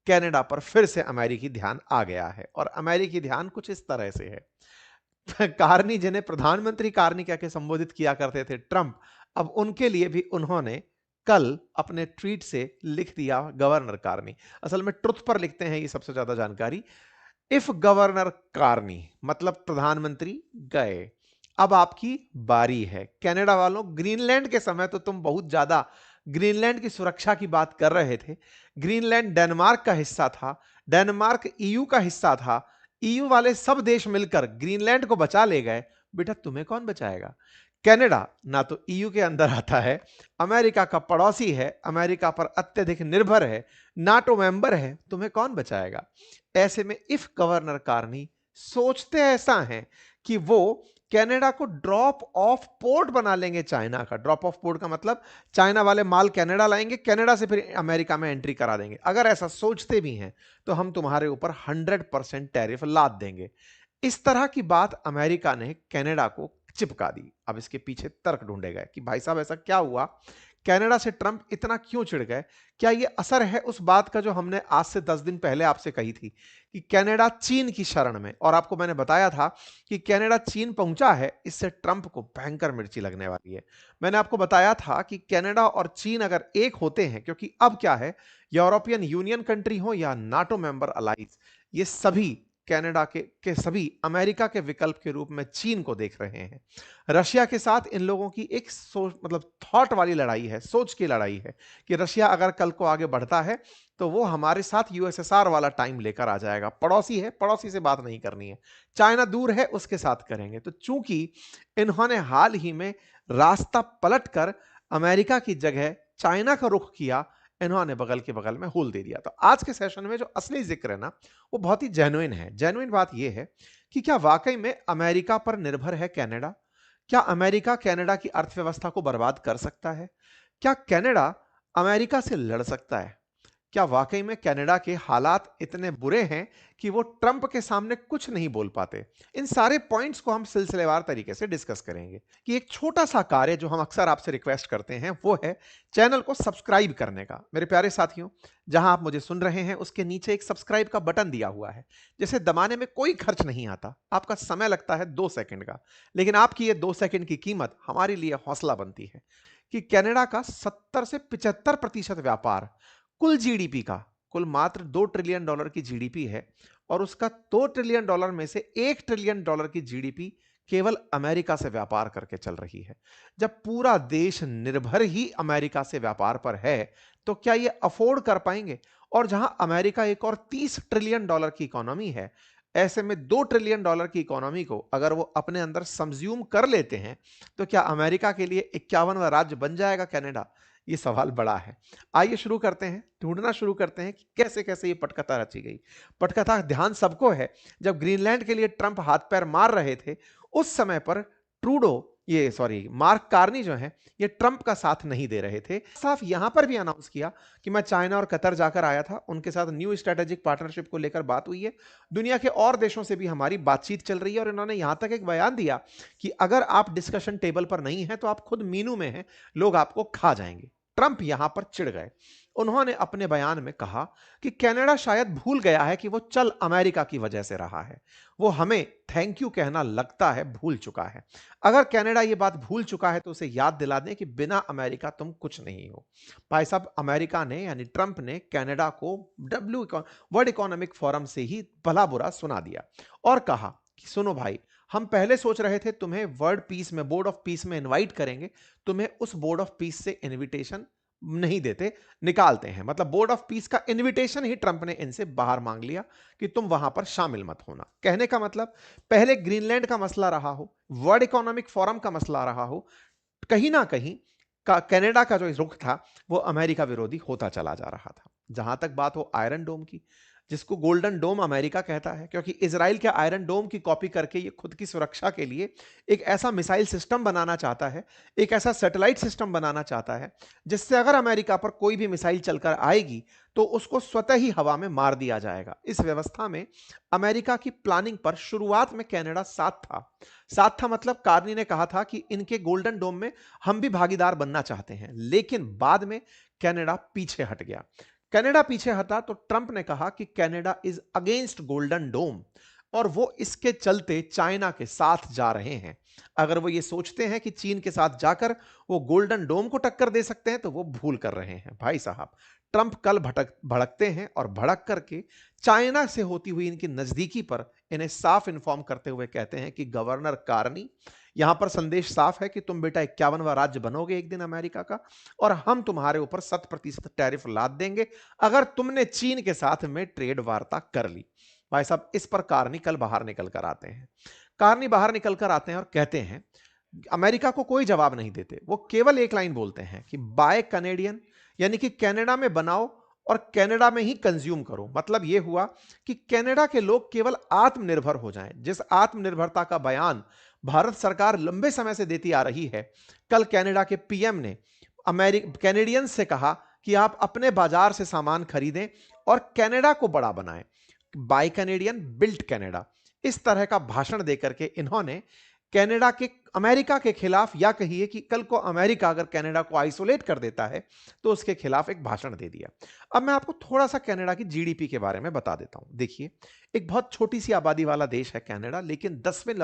Canada पर फिर से अमेरिकी ध्यान आ गया है और अमेरिकी ध्यान कुछ इस तरह से है। कार्नी, जिन्हें प्रधानमंत्री कार्नी कह के संबोधित किया करते थे ट्रंप, अब उनके लिए भी उन्होंने कल अपने ट्वीट से लिख दिया गवर्नर कार्नी। असल में ट्रुथ पर लिखते हैं ये सबसे ज्यादा जानकारी। इफ गवर्नर कार्नी मतलब प्रधानमंत्री गए, अब आपकी बारी है। कनाडा वालों, ग्रीनलैंड के समय तो तुम बहुत ज्यादा ग्रीनलैंड की सुरक्षा की बात कर रहे थे। ग्रीनलैंड डेनमार्क का हिस्सा था, डेनमार्क ईयू का हिस्सा था, ईयू वाले सब देश मिलकर ग्रीनलैंड को बचा ले गए। बेटा तुम्हें कौन बचाएगा? कनाडा ना तो ईयू के अंदर आता है, अमेरिका का पड़ोसी है, अमेरिका पर अत्यधिक निर्भर है, नाटो मेंबर है, तुम्हें कौन बचाएगा? ऐसे में इफ गवर्नर कार्नी सोचते ऐसा हैं कि वो कनाडा को ड्रॉप ऑफ पोर्ट बना लेंगे चाइना का। ड्रॉप ऑफ पोर्ट का मतलब चाइना वाले माल कनाडा लाएंगे, कनाडा से फिर अमेरिका में एंट्री करा देंगे। अगर ऐसा सोचते भी हैं तो हम तुम्हारे ऊपर 100% टैरिफ लाद देंगे। इस तरह की बात अमेरिका ने कनाडा को चिपका दी। अब इसके पीछे तर्क ढूंढे गए कि भाई साहब ऐसा क्या हुआ, कनाडा से ट्रंप इतना क्यों चिढ़ गए? क्या यह असर है उस बात का जो हमने आज से 10 दिन पहले आपसे कही थी कि कनाडा चीन की शरण में, और आपको मैंने बताया था कि कनाडा चीन पहुंचा है, इससे ट्रंप को भयंकर मिर्ची लगने वाली है। मैंने आपको बताया था कि कनाडा और चीन अगर एक होते हैं, क्योंकि अब क्या है, यूरोपियन यूनियन कंट्री हो या नाटो मेंबर अलाइंस, ये सभी कनाडा के सभी अमेरिका के विकल्प के रूप में चीन को देख रहे हैं। रशिया के साथ इन लोगों की एक सोच मतलब थॉट वाली लड़ाई है, सोच की लड़ाई है कि रशिया अगर कल को आगे बढ़ता है तो वो हमारे साथ यूएसएसआर वाला टाइम लेकर आ जाएगा। पड़ोसी है, पड़ोसी से बात नहीं करनी है। चाइना दूर है, उसके साथ करेंगे। तो चूंकि इन्होंने हाल ही में रास्ता पलटकर अमेरिका की जगह चाइना का रुख किया, इन्होंने बगल के बगल में होल दे दिया। तो आज के सेशन में जो असली जिक्र है ना, वो बहुत ही जेन्युइन है। जेन्युइन बात यह है कि क्या वाकई में अमेरिका पर निर्भर है कनाडा? क्या अमेरिका कनाडा की अर्थव्यवस्था को बर्बाद कर सकता है? क्या कनाडा अमेरिका से लड़ सकता है? क्या वाकई में कनाडा के हालात इतने बुरे हैं कि वो ट्रंप के सामने कुछ नहीं बोल पाते? इन सारे पॉइंट्स को हम सिलसिलेवार तरीके से डिस्कस करेंगे। कि एक छोटा सा कार्य जो हम अक्सर आपसे रिक्वेस्ट करते हैं वो है चैनल को सब्सक्राइब करने का। मेरे प्यारे साथियों, जहां आप मुझे सुन रहे हैं उसके नीचे एक सब्सक्राइब का बटन दिया हुआ है, जिसे दबाने में कोई खर्च नहीं आता। आपका समय लगता है 2 सेकंड का, लेकिन आपकी ये 2 सेकंड की कीमत हमारे लिए हौसला बनती है। कि कनाडा का 70 से 75% व्यापार कुल जीडीपी का, कुल मात्र $2 ट्रिलियन की जीडीपी है, और उसका $2 ट्रिलियन में से $1 ट्रिलियन की जीडीपी केवल अमेरिका से व्यापार करके चल रही है। जब पूरा देश निर्भर ही अमेरिका से व्यापार पर है, तो क्या ये अफोर्ड कर पाएंगे? और जहां अमेरिका एक और $30 ट्रिलियन की इकोनॉमी है, ऐसे में $2 ट्रिलियन की इकोनॉमी को अगर वो अपने अंदर समज्यूम कर लेते हैं, तो क्या अमेरिका के लिए 51वां राज्य बन जाएगा कनाडा? ये सवाल बड़ा है। आइए शुरू करते हैं, ढूंढना शुरू करते हैं कि कैसे कैसे ये पटकथा रची गई। पटकथा ध्यान सबको है, जब ग्रीनलैंड के लिए ट्रंप हाथ पैर मार रहे थे, उस समय पर ट्रूडो, ये सॉरी मार्क कार्नी जो है, ये ट्रंप का साथ नहीं दे रहे थे। साफ यहां पर भी अनाउंस किया कि मैं चाइना और कतर जाकर आया था, उनके साथ न्यू स्ट्रेटेजिक पार्टनरशिप को लेकर बात हुई है, दुनिया के और देशों से भी हमारी बातचीत चल रही है। और इन्होंने यहां तक एक बयान दिया कि अगर आप डिस्कशन टेबल पर नहीं है तो आप खुद मीनू में हैं, लोग आपको खा जाएंगे। ट्रंप यहां पर चिढ़ गए। उन्होंने अपने बयान में कहा कि कनाडा शायद भूल गया है कि वो चल अमेरिका की वजह से रहा है, वो हमें थैंक यू कहना लगता है भूल चुका है। अगर कनाडा ये बात भूल चुका है तो उसे याद दिला दें कि बिना अमेरिका तुम कुछ नहीं हो। भाई साहब, अमेरिका ने यानी ट्रंप ने कनाडा को वर्ल्ड इकोनॉमिक फोरम से ही भला बुरा सुना दिया और कहा कि सुनो भाई, हम पहले सोच रहे थे तुम्हें वर्ल्ड पीस में, बोर्ड ऑफ पीस में इनवाइट करेंगे, तुम्हें उस बोर्ड ऑफ पीस से इनविटेशन नहीं देते, निकालते हैं। मतलब बोर्ड ऑफ पीस का इनविटेशन ही ट्रंप ने इनसे बाहर मांग लिया कि तुम वहां पर शामिल मत होना। कहने का मतलब पहले ग्रीनलैंड का मसला रहा हो, वर्ल्ड इकोनॉमिक फोरम का मसला रहा हो, कहीं ना कहीं कनाडा का जो रुख था वो अमेरिका विरोधी होता चला जा रहा था। जहां तक बात हो आयरन डोम की, जिसको गोल्डन डोम अमेरिका कहता है, क्योंकि इजराइल के आयरन डोम की कॉपी करके ये खुद की सुरक्षा के लिए एक ऐसा मिसाइल सिस्टम बनाना चाहता है, एक ऐसा सैटेलाइट सिस्टम बनाना चाहता है, जिससे अगर अमेरिका पर कोई भी मिसाइल चलकर आएगी तो उसको स्वतः ही हवा में मार दिया जाएगा। इस व्यवस्था में अमेरिका की प्लानिंग पर शुरुआत में कनाडा साथ था मतलब कार्नी ने कहा था कि इनके गोल्डन डोम में हम भी भागीदार बनना चाहते हैं, लेकिन बाद में कनाडा पीछे हट गया। कनाडा पीछे हटा तो ट्रंप ने कहा कि कनाडा इज अगेंस्ट गोल्डन डोम और वो इसके चलते चाइना के साथ जा रहे हैं। अगर वो ये सोचते हैं कि चीन के साथ जाकर वो गोल्डन डोम को टक्कर दे सकते हैं तो वो भूल कर रहे हैं भाई साहब। ट्रंप कल भड़कते हैं और भड़क करके चाइना से होती हुई इनकी नजदीकी पर इन्हें साफ इन्फॉर्म करते हुए कहते हैं कि गवर्नर कार्नी, यहां पर संदेश साफ है कि तुम बेटा 51वां राज्य बनोगे एक दिन अमेरिका का, और हम तुम्हारे ऊपर 100% टैरिफ लाद देंगे अगर तुमने चीन के साथ में ट्रेड वार्ता कर ली। भाई साहब इस पर कार्नी कल बाहर निकल कर आते हैं। कार्नी बाहर निकल कर आते हैं और कहते हैं, अमेरिका को कोई जवाब नहीं देते, वो केवल एक लाइन बोलते हैं कि बाय कैनेडियन, यानी कि कनाडा में बनाओ और कनाडा में ही कंज्यूम करो। मतलब यह हुआ कि कनाडा के लोग केवल आत्मनिर्भर हो जाएं। जिस आत्मनिर्भरता का बयान भारत सरकार लंबे समय से देती आ रही है, कल कनाडा के पीएम ने कैनेडियंस से कहा कि आप अपने बाजार से सामान खरीदें और कनाडा को बड़ा बनाएं। बाय कैनेडियन बिल्ट कनाडा, इस तरह का भाषण देकर के इन्होंने कनाडा के अमेरिका के खिलाफ, या कहिए कि कल को अमेरिका अगर कनाडा को आइसोलेट कर देता है तो उसके खिलाफ एक भाषण दे दिया। अब मैं आपको थोड़ा सा कनाडा की जीडीपी के बारे में बता देता हूं। देखिए, एक बहुत छोटी सी आबादी वाला देश है कनाडा, लेकिन 10वें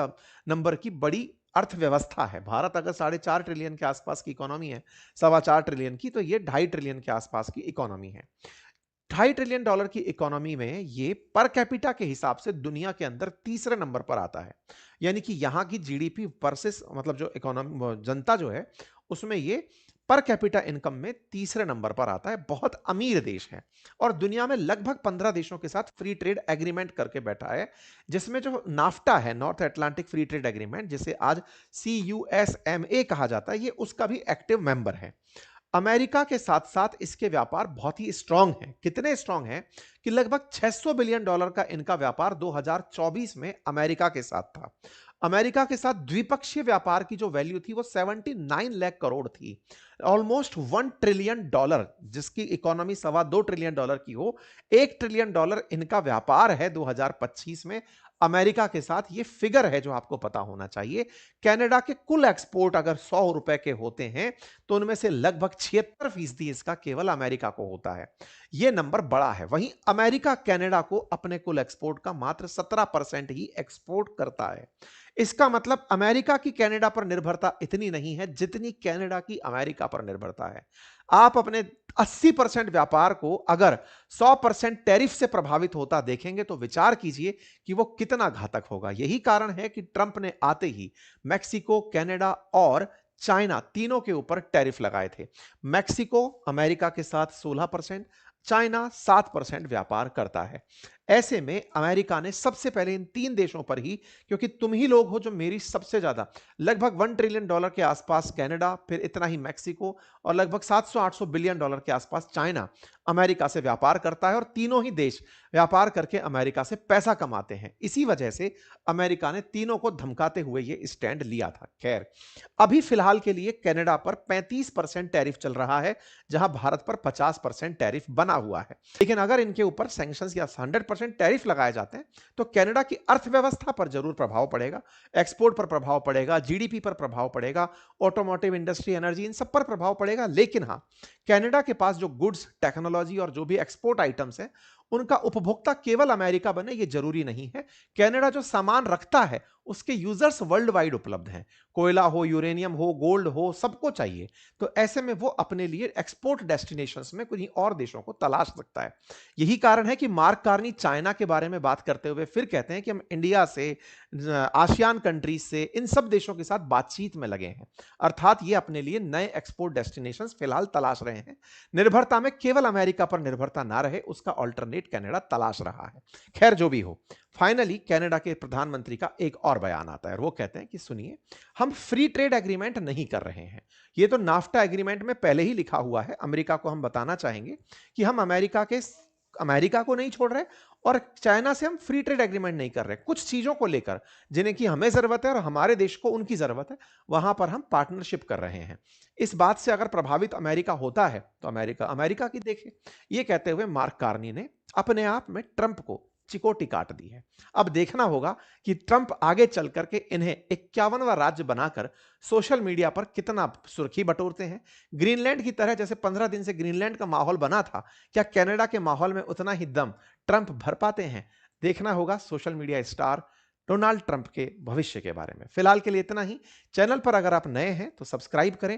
नंबर की बड़ी अर्थव्यवस्था है। भारत अगर 4.5 ट्रिलियन के आसपास की इकोनॉमी है, 4.25 ट्रिलियन की, तो ये 2.5 ट्रिलियन के आसपास की इकोनॉमी है। $2.5 ट्रिलियन की इकोनॉमी में ये पर कैपिटा के हिसाब से दुनिया के अंदर तीसरे नंबर पर आता है। यानी कि यहां की जीडीपी वर्सेस, मतलब जो इकोनॉमी जनता जो है उसमें ये पर कैपिटा इनकम में तीसरे नंबर पर आता है। बहुत अमीर देश है और दुनिया में लगभग 15 देशों के साथ फ्री ट्रेड एग्रीमेंट करके बैठा है, जिसमें जो नाफ्टा है, north Atlantic free trade agreement, जिसे आज CUSMA कहा जाता है, ये उसका भी एक्टिव मेंबर है। अमेरिका के साथ साथ इसके व्यापार बहुत ही स्ट्रांग हैं। कितने स्ट्रांग हैं कि लगभग $600 बिलियन का इनका व्यापार 2024 में अमेरिका के साथ था। अमेरिका के साथ द्विपक्षीय व्यापार की जो वैल्यू थी वो 79 लाख करोड़ थी, ऑलमोस्ट $1 ट्रिलियन, जिसकी इकोनॉमी $2.25 ट्रिलियन की हो। $1 ट्रिलियन इनका व्यापार है 2025 में अमेरिका के साथ। ये फिगर है जो आपको पता होना चाहिए। कनाडा के कुल एक्सपोर्ट अगर ₹100 के होते हैं तो उनमें से लगभग 76% इसका केवल अमेरिका को होता है। यह नंबर बड़ा है। वहीं अमेरिका कनाडा को अपने कुल एक्सपोर्ट का मात्र 17% ही एक्सपोर्ट करता है। इसका मतलब अमेरिका की कनाडा पर निर्भरता इतनी नहीं है जितनी कनाडा की अमेरिका पर निर्भरता है। आप अपने 80% व्यापार को अगर 100% टैरिफ से प्रभावित होता देखेंगे तो विचार कीजिए कि वो कितना घातक होगा। यही कारण है कि ट्रंप ने आते ही मैक्सिको, कनाडा और चाइना तीनों के ऊपर टैरिफ लगाए थे। मैक्सिको अमेरिका के साथ 16%, चाइना 7% व्यापार करता है। ऐसे में अमेरिका ने सबसे पहले इन 3 देशों पर ही, क्योंकि तुम ही लोग हो जो मेरी सबसे ज्यादा, लगभग $1 ट्रिलियन के आसपास कनाडा, फिर इतना ही मैक्सिको और लगभग 700-800 बिलियन डॉलर के आसपास चाइना अमेरिका से व्यापार करता है, और तीनों ही देश व्यापार करके अमेरिका से पैसा कमाते हैं। इसी वजह से अमेरिका ने तीनों को धमकाते हुए ये स्टैंड लिया था। खैर, अभी फिलहाल के लिए कनाडा पर 35% टैरिफ चल रहा है, जहां भारत पर 50% टैरिफ बना हुआ है। लेकिन अगर इनके ऊपर सैंक्शंस या 100% टैरिफ लगाए जाते हैं तो कनाडा की अर्थव्यवस्था पर जरूर प्रभाव पड़ेगा, एक्सपोर्ट पर प्रभाव पड़ेगा, जीडीपी पर प्रभाव पड़ेगा, ऑटोमोटिव इंडस्ट्री, एनर्जी, इन सब पर प्रभाव पड़ेगा। लेकिन हां, कनाडा के पास जो गुड्स, टेक्नोलॉजी और जो भी एक्सपोर्ट आइटम्स हैं, उनका उपभोक्ता केवल अमेरिका बने ये जरूरी नहीं है। कनाडा जो सामान रखता है उसके यूजर्स वर्ल्ड वाइड उपलब्ध हैं। कोयला हो, यूरेनियम हो, गोल्ड हो, सबको चाहिए। तो ऐसे में वो अपने लिए एक्सपोर्ट डेस्टिनेशंस में कुछ और देशों को तलाश सकता है। यही कारण है कि मार्क कार्नी चाइना के बारे में बात करते हुए फिर कहते हैं कि हम इंडिया से, आसियान कंट्रीज से, इन सब देशों के साथ बातचीत में लगे हैं। अर्थात ये अपने लिए नए एक्सपोर्ट डेस्टिनेशंस फिलहाल तलाश रहे हैं। निर्भरता में केवल अमेरिका पर निर्भरता ना रहे, उसका ऑल्टरनेट कनाडा तलाश रहा है। खैर, जो भी हो, फाइनली कनाडा के प्रधानमंत्री का एक और बयान आता है और वो कहते हैं कि सुनिए, हम फ्री ट्रेड एग्रीमेंट नहीं कर रहे हैं। ये तो नाफ्टा एग्रीमेंट में पहले ही लिखा हुआ है। अमेरिका को हम बताना चाहेंगे कि हम अमेरिका को नहीं छोड़ रहे और चाइना से हम फ्री ट्रेड एग्रीमेंट नहीं कर रहे। कुछ चीजों को लेकर जिन्हें की हमें जरूरत है और हमारे देश को उनकी जरूरत है, वहां पर हम पार्टनरशिप कर रहे हैं। इस बात से अगर प्रभावित अमेरिका होता है तो अमेरिका की देखे। ये कहते हुए मार्क कार्नी ने अपने आप में ट्रंप को चिकोटी काट दी है। अब देखना होगा कि ट्रंप आगे चल करके इन्हें 51वां राज्य बनाकर सोशल मीडिया पर कितना सुर्खी बटोरते हैं। ग्रीनलैंड की तरह जैसे 15 दिन से ग्रीनलैंड का माहौल बना था, क्या कनाडा के माहौल में उतना ही दम ट्रंप भर पाते हैं? देखना होगा social media star Donald Trump के भविष्य के बारे में। फिलहाल के लिए इतना ही। चैनल पर अगर आप नए हैं तो सब्सक्राइब करें